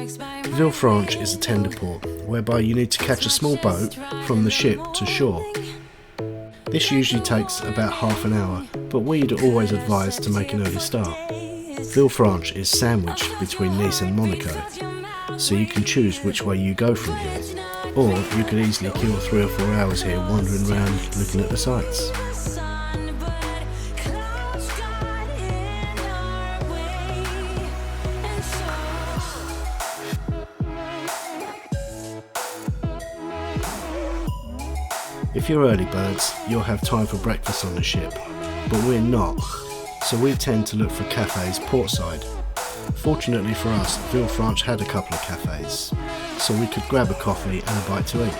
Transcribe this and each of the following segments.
Villefranche is a tender port, whereby you need to catch a small boat from the ship to shore. This usually takes about half an hour, but we'd always advise to make an early start. Villefranche is sandwiched between Nice and Monaco, so you can choose which way you go from here, or you could easily kill 3 or 4 hours here wandering around looking at the sights. If you're early birds, you'll have time for breakfast on the ship, but we're not, so we tend to look for cafes portside. Fortunately for us, Villefranche had a couple of cafes, so we could grab a coffee and a bite to eat.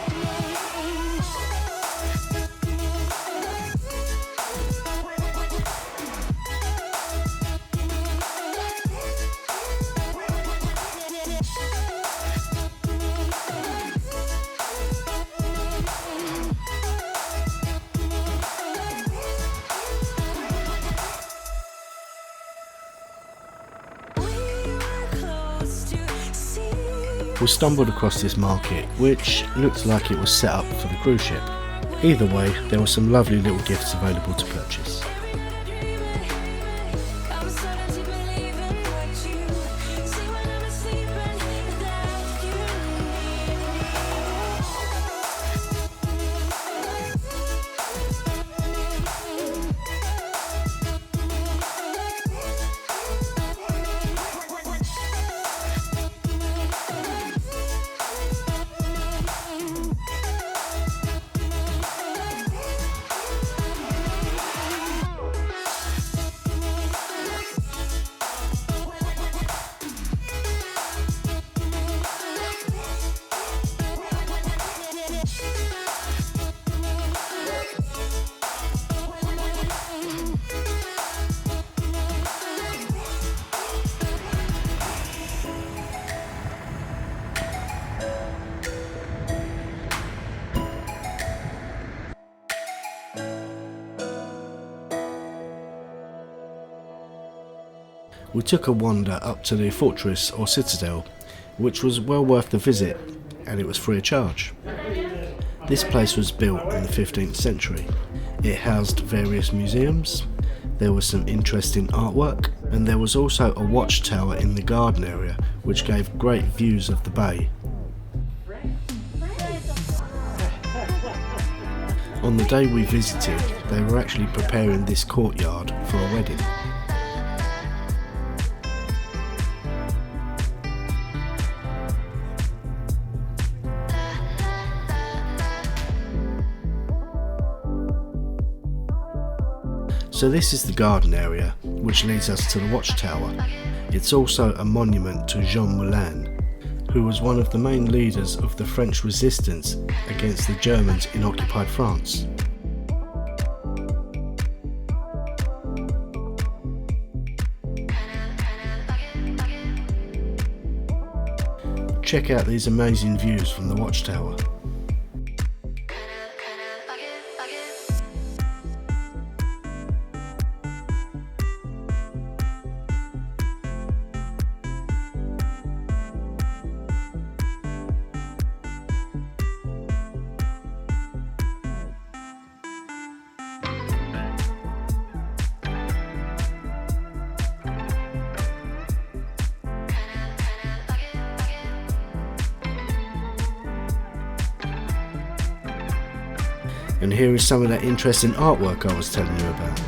We stumbled across this market, which looked like it was set up for the cruise ship. Either way, there were some lovely little gifts available to purchase. We took a wander up to the fortress or Citadel, which was well worth the visit, and it was free of charge. This place was built in the 15th century. It housed various museums, there was some interesting artwork, and there was also a watchtower in the garden area which gave great views of the bay. On the day we visited, they were actually preparing this courtyard for a wedding. So this is the garden area, which leads us to the watchtower. It's also a monument to Jean Moulin, who was one of the main leaders of the French resistance against the Germans in occupied France. Check out these amazing views from the watchtower. And here is some of that interesting artwork I was telling you about.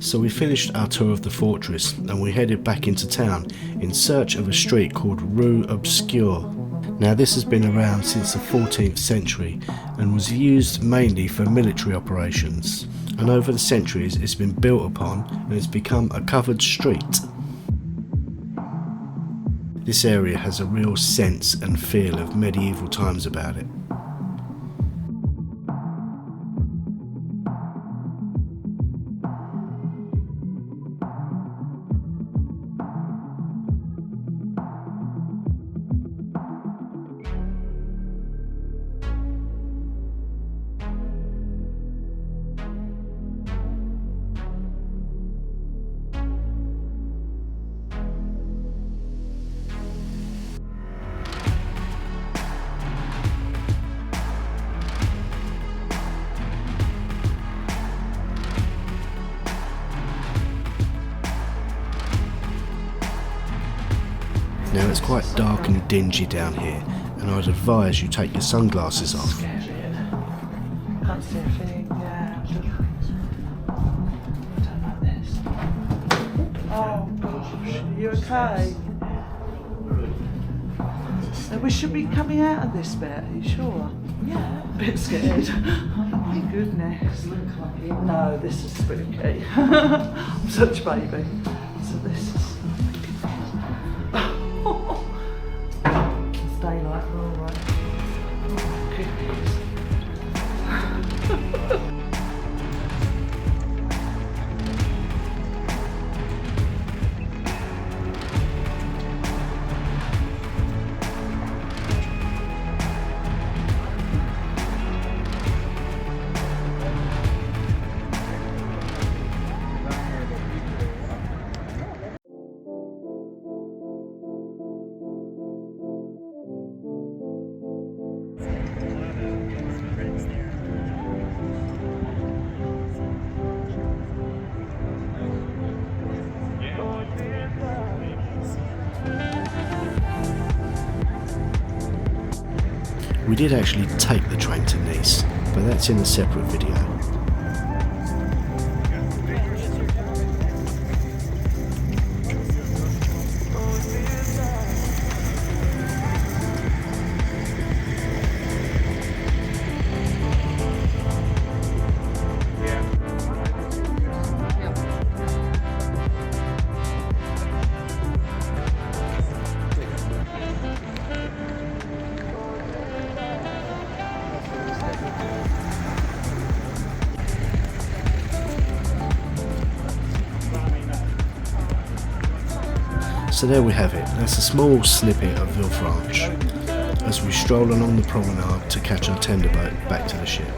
So we finished our tour of the fortress and we headed back into town in search of a street called Rue Obscure. Now this has been around since the 14th century and was used mainly for military operations. and over the centuries it's been built upon and it's become a covered street. This area has a real sense and feel of medieval times about it. Now it's quite dark and dingy down here, and I'd advise you take your sunglasses off. Can't see a thing, yeah. I don't like this. Oh gosh, are you okay? So we should be coming out of this bit, are you sure? Yeah. A bit scared. Oh my goodness. No, this is spooky. I'm such a baby. So this is... It's daylight, we're all right. Oh goodness. We did actually take the train to Nice, but that's in a separate video. So there we have it, that's a small snippet of Villefranche as we stroll along the promenade to catch our tender boat back to the ship.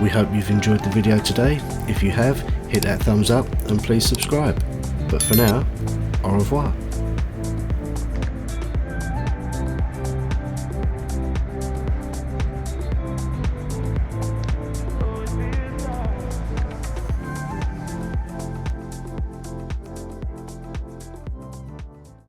We hope you've enjoyed the video today. If you have, hit that thumbs up and please subscribe. But for now, au revoir.